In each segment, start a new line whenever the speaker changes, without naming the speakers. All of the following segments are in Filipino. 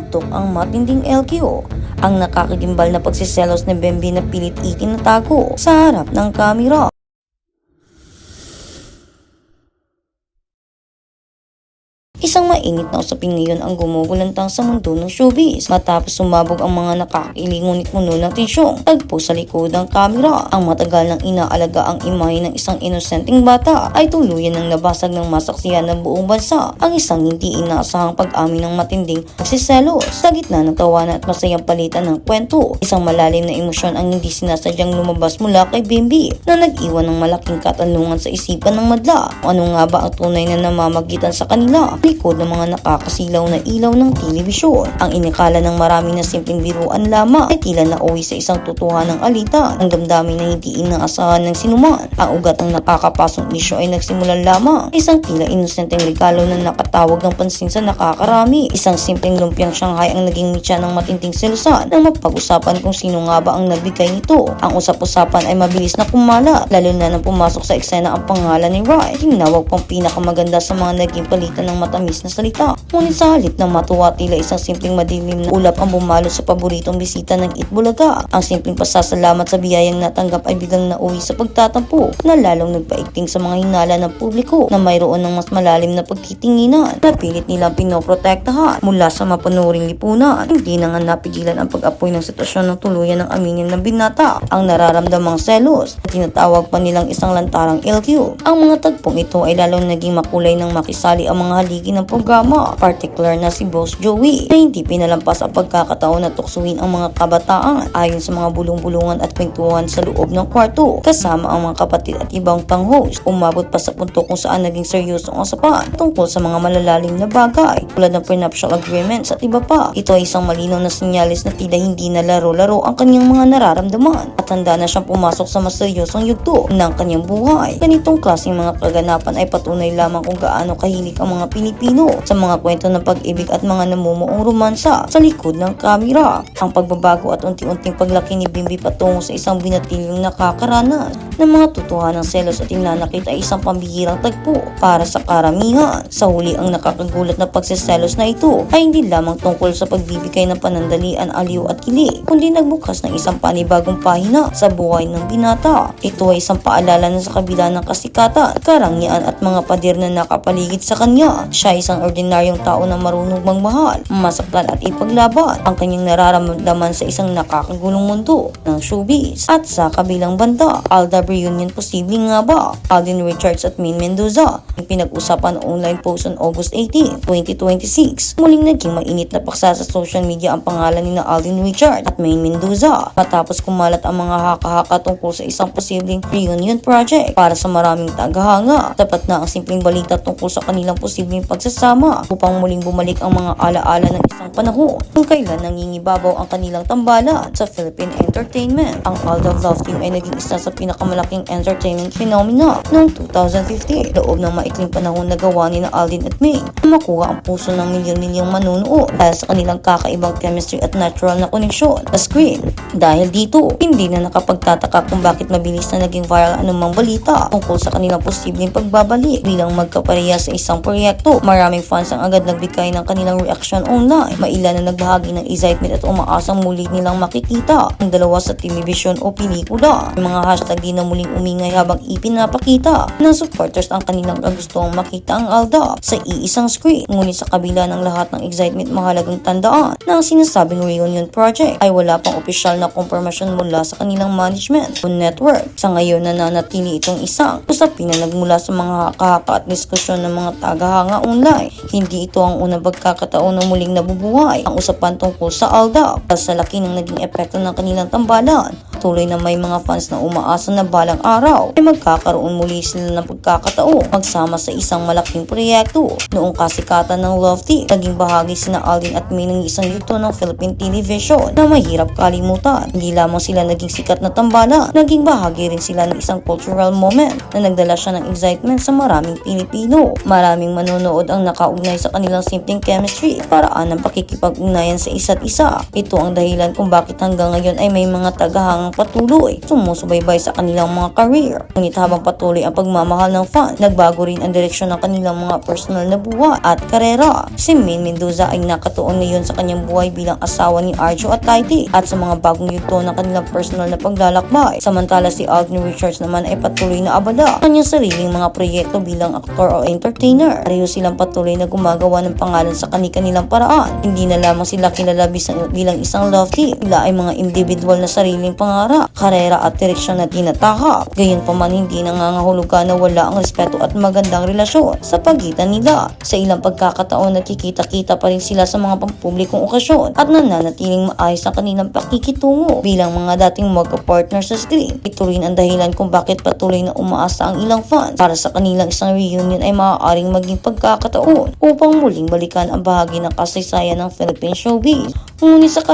Tinugtok ang matinding LQ. Ang nakakagimbal na pagsiselos ni Bembe na pilit itinatago sa harap ng kamera. Isang mainit na usapin ngayon ang gumugulantang sa mundo ng showbiz matapos sumabog ang mga nakakakilig ngunit puno ng tensyong tagpo sa likod ng kamera. Ang matagal nang inaalaga ang imahe ng isang inosenteng bata ay tuluyan ng nabasag ng masaksihan ng buong bansa. Ang isang hindi inaasahang pag-amin ng matinding pagsiselos sa gitna ng tawanan at masayang palitan ng kwento. Isang malalim na emosyon ang hindi sinasadyang lumabas mula kay Bembe na nag-iwan ng malaking katanungan sa isipan ng madla. Ano nga ba ang tunay na namamagitan sa kanila likod ng mga nakakasilaw na ilaw ng telebisyon? Ang inikala ng marami na simpleng biruan lamang ay tila nauwi sa isang totohanang alitan ng damdamin na hindi inaasahan ng sinuman. Ang ugat ng nakakapasong isyo ay nagsimulan lamang isang tila inosenteng regalo na nakatawag ng pansin sa nakakarami. Isang simpleng lumpiang Shanghai ang naging mitya ng matinding selusan nang mapag-usapan kung sino nga ba ang nagbigay nito. Ang usap-usapan ay mabilis na kumalat lalo na nang pumasok sa eksena ang pangalan ni Rai. Tinawag pang pinakamaganda sa mga naging palitan ng matamis na salita. Ngunit sa halip ng matuwa, tila isang simpleng madilim na ulap ang bumalot sa paboritong bisita ng Itbulaga. Ang simpleng pasasalamat sa biyayang natanggap ay biglang nauwi sa pagtatampo na lalong nagpaigting sa mga hinala ng publiko na mayroon ng mas malalim na pagtitinginan na pilit nilang pinoprotektahan mula sa mapanuring lipunan. Hindi na nga napigilan ang pag-apoy ng sitwasyon ng tuluyan ng aminin ng binata ang nararamdamang selos at tinatawag pa nilang isang lantarang LQ. Ang mga tagpong ito ay lalong naging makulay nang makisali ang mga haligi ng programa, particular na si Boss Joey na hindi pinalampas ang pagkakataon na tuksuin ang mga kabataan. Ayon sa mga bulong-bulungan at kwentuhan sa loob ng kwarto kasama ang mga kapatid at ibang pang-host, umabot pa sa punto kung saan naging seryosong usapan tungkol sa mga malalalim na bagay tulad ng prenuptial agreements at iba pa. Ito ay isang malinaw na senyales na tila hindi na laro-laro ang kanyang mga nararamdaman at handa na siyang pumasok sa mas seryosong yugto ng kanyang buhay. Ganitong klaseng mga kaganapan ay patunay lamang kung gaano kahilig ang mga Pilipino sa mga kwento ng pag-ibig at mga namumuong romansa sa likod ng kamera. Ang pagbabago at unti-unting paglaki ni Bembe patungo sa isang binatilyong nakakaranas ng mga totohanang selos at hinanakit ay isang pambihirang tagpo para sa karamihan. Sa huli, ang nakakagulat na pagsiselos na ito ay hindi lamang tungkol sa pagbibigay ng panandalian, aliw at kilig, kundi nagbukas ng isang panibagong pahina sa buhay ng binata. Ito ay isang paalala na sa kabila ng kasikatan, karangyaan at mga pader na nakapaligid sa kanya, siya isang ordinaryong tao na marunong magmahal, masaktan at ipaglaban ang kanyang nararamdaman sa isang nakakagulong mundo ng showbiz. At sa kabilang banda, Aldab reunion posible nga ba? Alden Richards at Maine Mendoza ang pinag-usapan ng online post on August 18, 2026. Muling naging mainit na paksa sa social media ang pangalan ni Alden Richards at Maine Mendoza matapos kumalat ang mga haka-haka tungkol sa isang posibleng reunion project. Para sa maraming tagahanga, tapat na ang simpleng balita tungkol sa kanilang posibleng pagsasama upang muling bumalik ang mga alaala ng isang panahon kung kailan nangingibabaw ang kanilang tambalan sa Philippine entertainment. Ang Aldab Love Team ay naging isa sa pinakamalaking entertainment phenomena noong 2015. Loob ng maikling panahon na gawa ni na Alden at May na makuha ang puso ng milyon-milyong manunood dahil sa kanilang kakaibang chemistry at natural na koneksyon sa screen. Dahil dito, hindi na nakapagtataka kung bakit mabilis na naging viral anumang balita tungkol sa kanilang posibleng pagbabalik bilang magkapareha sa isang proyekto. Maraming fans ang agad nagbigay ng kanilang reaksyon online. Mailan na nagbahagi ng excitement at umaasang muli nilang makikita ang dalawa sa telebisyon o pelikula. May mga hashtag din na muling umingay habang ipinapakita ng supporters ang kanilang kagustuhang makita ang Aldab sa iisang screen. Ngunit sa kabila ng lahat ng excitement, mahalagang tandaan na ang sinasabing reunion project ay wala pang opisyal na kumpirmasyon mula sa kanilang management o network. Sa ngayon, nananatili itong isang usapin na nagmula sa mga haka-haka at diskusyon ng mga tagahanga online. Hindi ito ang unang pagkakataon na muling nabubuhay ang usapan tungkol sa Aldab dahil sa laki ng naging epekto ng kanilang tambalan. Tuloy na may mga fans na umaasa na balang araw ay magkakaroon muli sila ng pagkakataon magsama sa isang malaking proyekto. Noong kasikatan ng Love Team, naging bahagi sina Alden at May ng isang yugto ng Philippine television na mahirap kalimutan. Hindi lamang sila naging sikat na tambalan, naging bahagi rin sila ng isang cultural moment na nagdala siya ng excitement sa maraming Pilipino. Maraming manonood ang nakaugnay sa kanilang simpleng chemistry, paraan ng pakikipag-ugnayan sa isa't isa. Ito ang dahilan kung bakit hanggang ngayon ay may mga tagahanga nang patuloy sumusubaybay sa kanilang mga career. Ngunit habang patuloy ang pagmamahal ng fan, nagbago rin ang direksyon ng kanilang mga personal na buhay at karera. Si Maine Mendoza ay nakatuon ngayon sa kanyang buhay bilang asawa ni Arjo at Taiti at sa mga bagong yugto ng kanilang personal na paglalakbay. Samantala si Alden Richards naman ay patuloy na abala sa kanyang sariling mga proyekto bilang aktor o entertainer. Pareho silang patuloy na gumagawa ng pangalan sa kanilang paraan. Hindi na lamang sila kilala bilang isang love team. Sila ay mga individual na sariling pangarap, karera at direksyon na tinatahak. Gayunpaman hindi nangangahulugan na wala ang respeto at magandang relasyon sa pagitan nila. Sa ilang pagkakataon nagkikita-kita pa rin sila sa mga pampublikong okasyon at nananatiling maayos ang kanilang pakikitungo bilang mga dating magka-partner sa screen. Ito rin ang dahilan kung bakit patuloy na umaasa ang ilang fans para sa kanilang isang reunion ay maaaring maging pagkakataon upang muling balikan ang bahagi ng kasaysayan ng Philippine showbiz. Ngunit sa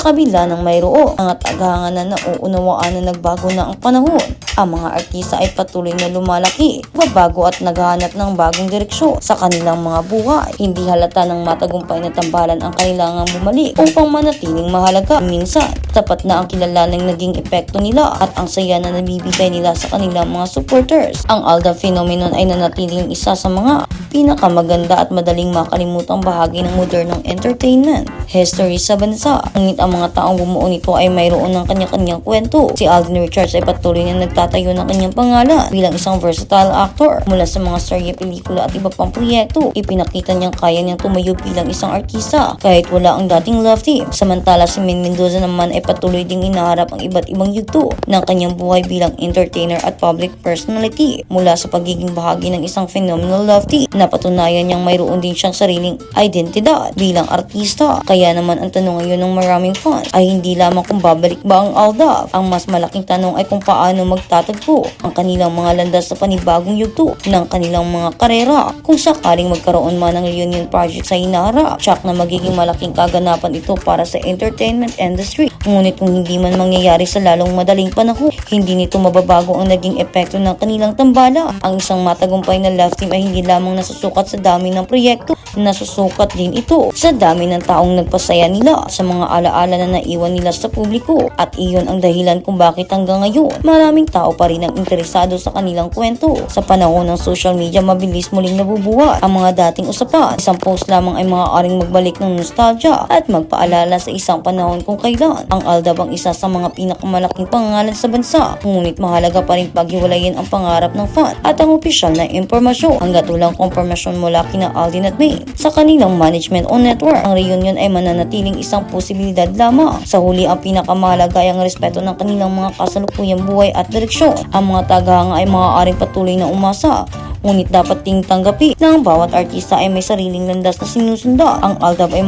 kabila ng mayroon mga tagahanga na nauunawaan na nagbago na ang panahon, ang mga artista ay patuloy na lumalaki, babago at naghahanap ng bagong direksyon sa kanilang mga buhay. Hindi halata ng matagumpay na tambalan ang kailangang bumalik upang manatiling mahalaga. Minsan, tapat na ang kilalaning naging epekto nila at ang saya na nabibigay nila sa kanilang mga supporters. Ang Alda phenomenon ay nanatiling isa sa mga pinakamaganda at madaling makalimutang bahagi ng modernong entertainment history sa bansa. Ngunit ang mga taong bumuo nito ay mayroon ng kanya-kanyang kwento. Si Alden Richards ay patuloy na nagtatayo ng kanyang pangalan bilang isang versatile actor. Mula sa mga serye, pelikula at iba pang proyekto, ipinakita niyang kaya niyang tumayo bilang isang artista kahit wala ang dating love team. Samantala si Maine Mendoza naman ay patuloy ding inaharap ang iba't ibang yugto ng kanyang buhay bilang entertainer at public personality. Mula sa pagiging bahagi ng isang phenomenal love team, napatunayan niyang mayroon din siyang sariling identidad bilang artista. Kaya naman ang tanong ngayon ng maraming fans ay hindi lamang kung babalik ba ang Alda. Ang mas malaking tanong ay kung paano magtatagpo ang kanilang mga landas sa panibagong yugto ng kanilang mga karera. Kung sakaling magkaroon man ng reunion project sa hinaharap, tsak na magiging malaking kaganapan ito para sa entertainment industry. Ngunit kung hindi man mangyayari sa lalong madaling panahon, hindi nito mababago ang naging epekto ng kanilang tambala. Ang isang matagumpay na love team ay hindi lamang nasusukat sa dami ng proyekto, nasusukat din ito sa dami ng taong nagpasaya nila sa mga alaala na naiwan nila sa publiko. At iyon ang dahilan kung bakit hanggang ngayon maraming tao pa rin ang interesado sa kanilang kwento. Sa panahon ng social media, mabilis muling nabubuhat ang mga dating usapan. Isang post lamang ay maaaring magbalik ng nostalgia at magpaalala sa isang panahon kung kailan ang Alda bang isa sa mga pinakamalaking pangalan sa bansa. Ngunit mahalaga pa rin paghiwalayin ang pangarap ng fan at ang opisyal na impormasyon. Hanggat walang impormasyon mula kina Alden at Maine sa kanilang management o network, ang reunion ay mananatiling isang posibilidad lamang. Sa huli, ang pinakamahalaga ay ang respeto ng kanilang mga kasalukuyang buhay at direksyon. Ang mga tagahanga ay maaaring patuloy na umasa, ngunit dapat ting tanggapi na ang bawat artista ay may sariling landas na sinusunda. Ang Alda ay